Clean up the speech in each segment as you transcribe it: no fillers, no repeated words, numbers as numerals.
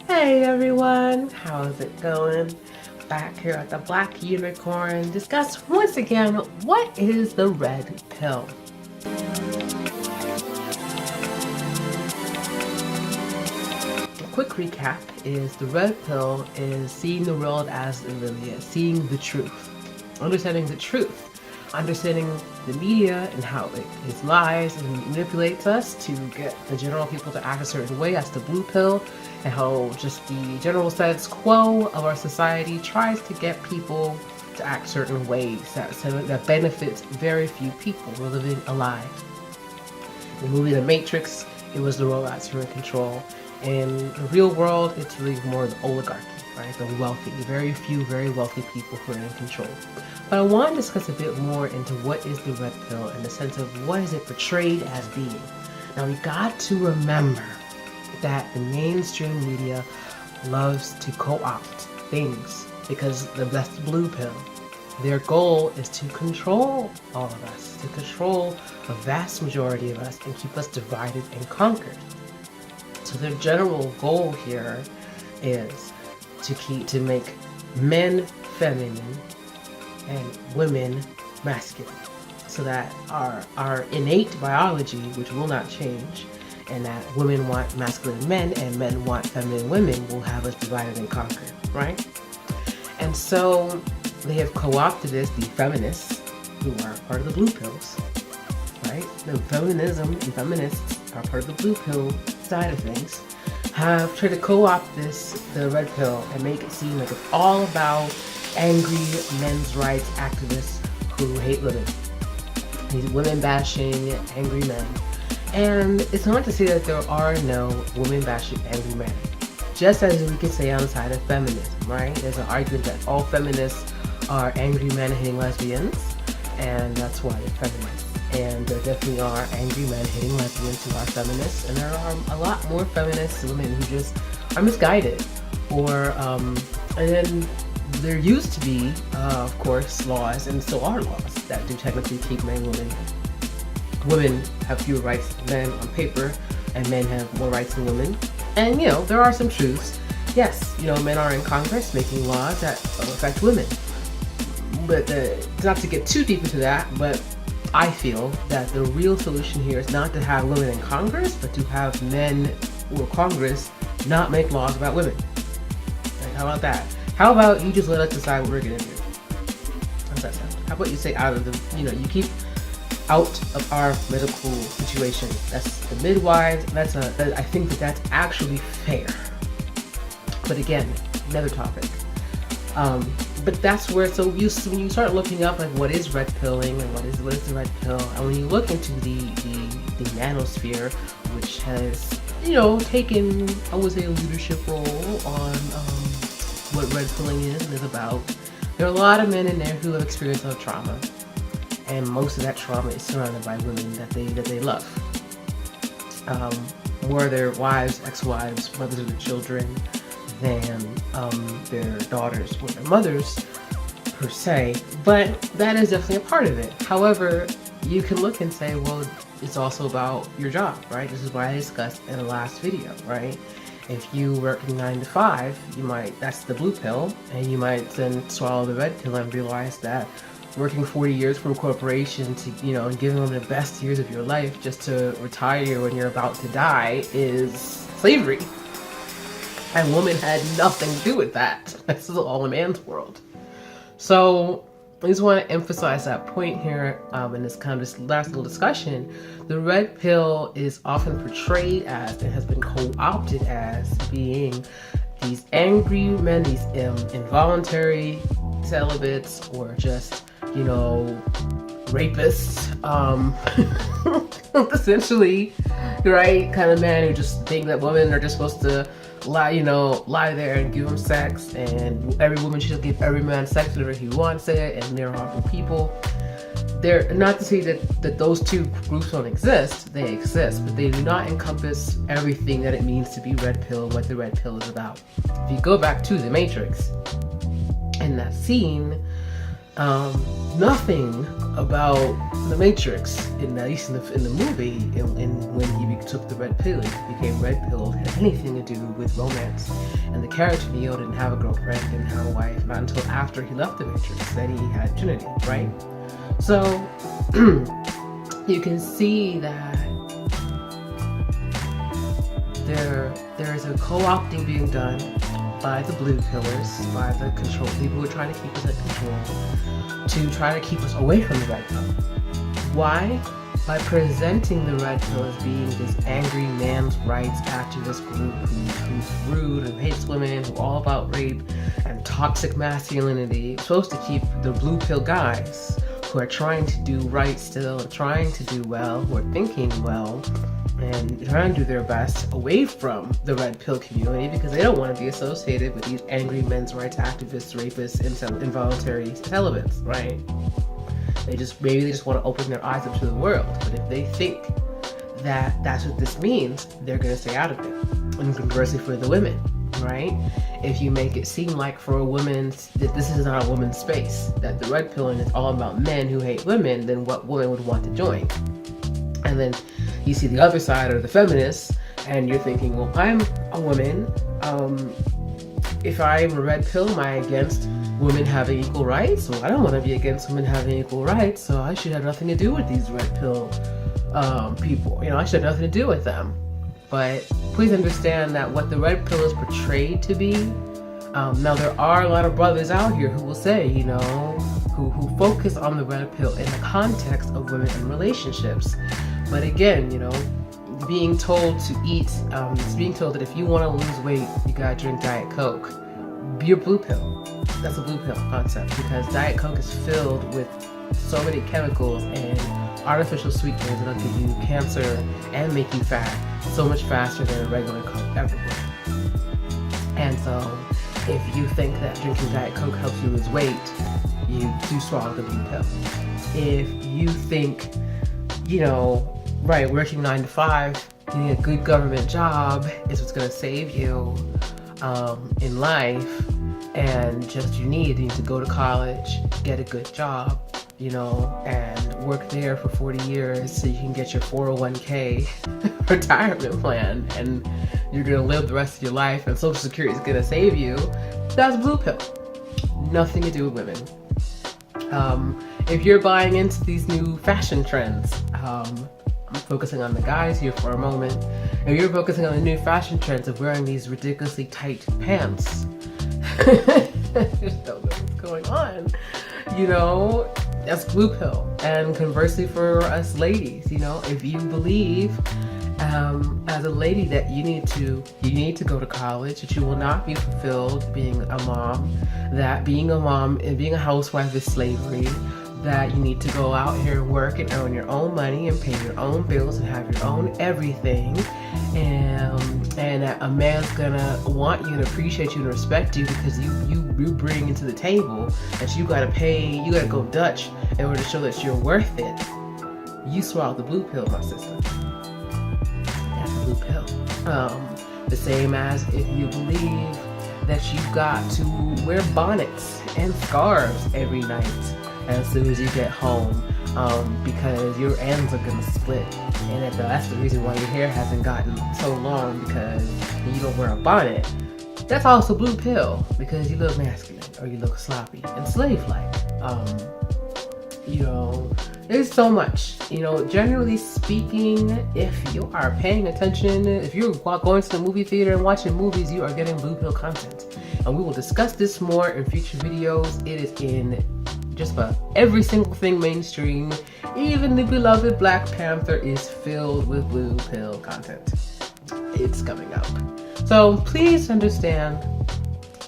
Hey everyone, how's it going? Back here at the Black Unicorn, discuss once again what is the red pill. A quick recap is the red pill is seeing the world as it really is, seeing the truth, understanding the truth, understanding the media and how it is lies and manipulates us to get the general people to act a certain way. That's the blue pill, and how just the general status quo of our society tries to get people to act certain ways that benefits very few people who are living alive. In the movie The Matrix, it was the robots who were in control. In the real world, it's really more the oligarchy, right? The wealthy, very few, very wealthy people who are in control. But I want to discuss a bit more into what is the red pill in the sense of what is it portrayed as being. Now we got to remember that the mainstream media loves to co-opt things because that's the blue pill. Their goal is to control all of us, to control a vast majority of us and keep us divided and conquered. So their general goal here is to make men feminine and women masculine, so that our innate biology, which will not change, and that women want masculine men and men want feminine women, will have us divided and conquered, right? And so they have co-opted this, the feminists, who are part of the blue pills, right? The feminism and feminists are part of the blue pill side of things, have tried to co-opt the red pill, and make it seem like it's all about angry men's rights activists who hate women. These women bashing angry men. And it's not to say that there are no women bashing angry men. Just as we could say on the side of feminism, right? There's an argument that all feminists are angry men hating lesbians, and that's why they're feminists. And there definitely are angry men hating lesbians who are feminists, and there are a lot more feminist women who just are misguided. And then there used to be, of course, laws, and still are laws, that do technically keep men and women. Women have fewer rights than men on paper, and men have more rights than women. And, there are some truths. Yes, men are in Congress making laws that affect women. But not to get too deep into that, but I feel that the real solution here is not to have women in Congress, but to have men or Congress not make laws about women. Right, how about that? How about you just let us decide what we're gonna do? How does that sound? How about you say out of the, you keep out of our medical situation. That's the midwives. I think that's actually fair. But again, another topic. But that's where, when you start looking up like what is red pilling and what is the red pill, and when you look into the manosphere, which has taken, I would say, a leadership role on what red pilling is and is about, there are a lot of men in there who have experienced a lot of trauma, and most of that trauma is surrounded by women that they love, more their wives, ex-wives, mothers of their children, than their daughters or their mothers per se. But that is definitely a part of it. However, you can look and say, well, it's also about your job, right? This is what I discussed in the last video, right? If you work 9 to 5, that's the blue pill, and you might then swallow the red pill and realize that working 40 years for a corporation to, and giving them the best years of your life just to retire when you're about to die is slavery. And woman had nothing to do with that. This is all a man's world. So I just want to emphasize that point here in this last little discussion. The red pill is often portrayed as, and has been co-opted as, being these angry men, these involuntary celibates, or just, rapists, essentially, right? Kind of men who just think that women are just supposed to lie there and give them sex, and every woman should give every man sex whenever he wants it, and they're awful people. They're not to say that those two groups don't exist. They exist, but they do not encompass everything that it means to be red pill and what the red pill is about. If you go back to The Matrix, in that scene, Nothing about the Matrix, at least in the movie, when he took the red pill, he became red pilled, had anything to do with romance. And the character Neo didn't have a girlfriend, didn't have a wife, not until after he left the Matrix. Then he had Trinity, right? So you can see that there is a co-opting being done by the blue pillars, by the control people who are trying to keep us at control, to try to keep us away from the red pill. Why? By presenting the red pill as being this angry man's rights activist group who's rude and hates women, who's all about rape and toxic masculinity. It's supposed to keep the blue pill guys who are trying to do right still, trying to do well, who are thinking well, and trying to do their best away from the red pill community because they don't want to be associated with these angry men's rights activists, rapists, involuntary celibates, right? Maybe they just want to open their eyes up to the world. But if they think that that's what this means, they're going to stay out of it. And conversely for the women, right? If you make it seem like for a woman that this is not a woman's space, that the red pill is all about men who hate women, then what woman would want to join? And then you see the other side of the feminists, and you're thinking, well, I'm a woman. If I'm a red pill, am I against women having equal rights? Well, I don't want to be against women having equal rights, so I should have nothing to do with these red pill people. I should have nothing to do with them. But please understand that what the red pill is portrayed to be, now there are a lot of brothers out here who will say, who focus on the red pill in the context of women and relationships. But again, being told to eat, being told that if you want to lose weight, you gotta drink Diet Coke. You're blue pill. That's a blue pill concept because Diet Coke is filled with so many chemicals and artificial sweeteners that'll give you cancer and make you fat so much faster than a regular Coke ever would. And so, if you think that drinking Diet Coke helps you lose weight, you do swallow the blue pill. If you think, working 9 to 5, getting a good government job is what's going to save you in life, and just you need to go to college, get a good job, and work there for 40 years so you can get your 401k retirement plan, and you're going to live the rest of your life, and Social Security is going to save you. That's blue pill. Nothing to do with women. If you're buying into these new fashion trends, I'm focusing on the guys here for a moment. If you're focusing on the new fashion trends of wearing these ridiculously tight pants, I just don't know what's going on. That's blue pill. And conversely for us ladies, if you believe as a lady that you need to go to college, that you will not be fulfilled being a mom, that being a mom and being a housewife is slavery, that you need to go out here and work and earn your own money and pay your own bills and have your own everything, and that a man's gonna want you and appreciate you and respect you because you bring into the table that you gotta go Dutch in order to show that you're worth it. You swallow the blue pill, my sister. That's a blue pill. The same as if you believe that you've got to wear bonnets and scarves every night as soon as you get home, because your ends are gonna split, and that's the reason why your hair hasn't gotten so long, because you don't wear a bonnet. That's also blue pill because you look masculine or you look sloppy and slave-like. There's so much. Generally speaking, if you are paying attention, if you're going to the movie theater and watching movies, you are getting blue pill content, and we will discuss this more in future videos. It is in just about every single thing mainstream. Even the beloved Black Panther is filled with blue pill content. It's coming up. So please understand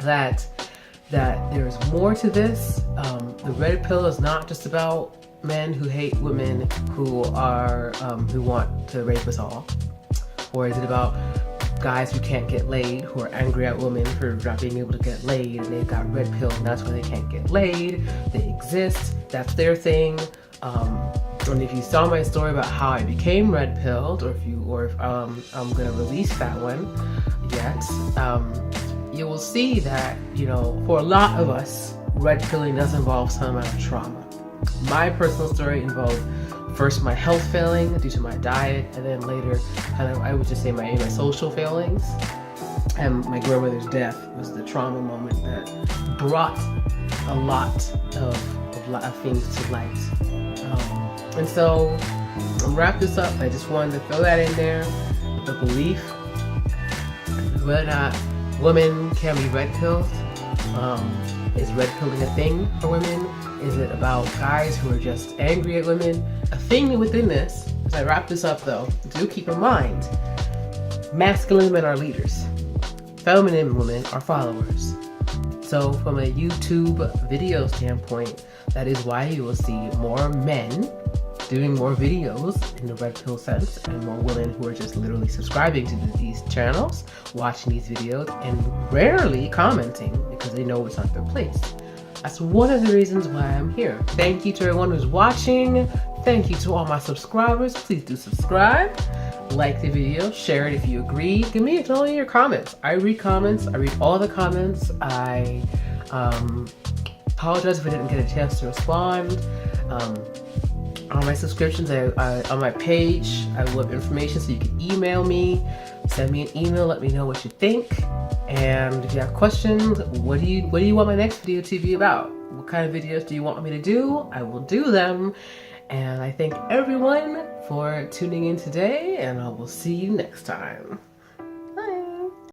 that there's more to this. The red pill is not just about men who hate women who want to rape us all, or is it about guys who can't get laid, who are angry at women for not being able to get laid, and they've got red pill and that's why they can't get laid. They exist, that's their thing. And if you saw my story about how I became red pilled, or if I'm gonna release that one yet, you will see that, for a lot of us, red pilling does involve some amount of trauma. My personal story involved first my health failing due to my diet, and then later kind of, I would just say my social failings. And my grandmother's death was the trauma moment that brought a lot of things to light. And so, to wrap this up, I just wanted to throw that in there. The belief whether or not women can be red pilled. Is red pilling a thing for women? Is it about guys who are just angry at women? A thing within this, as I wrap this up though, do keep in mind, masculine women are leaders. Feminine women are followers. So from a YouTube video standpoint, that is why you will see more men doing more videos in the red pill sense, and more women who are just literally subscribing to these channels, watching these videos, and rarely commenting because they know it's not their place. That's one of the reasons why I'm here. Thank you to everyone who's watching. Thank you to all my subscribers. Please do subscribe, like the video, share it if you agree. Give me all your comments. I read comments. I read all the comments. I apologize if I didn't get a chance to respond. On my subscriptions, on my page, I will have information so you can email me, send me an email, let me know what you think. And if you have questions, what do you want my next video to be about? What kind of videos do you want me to do? I will do them. And I thank everyone for tuning in today, and I will see you next time.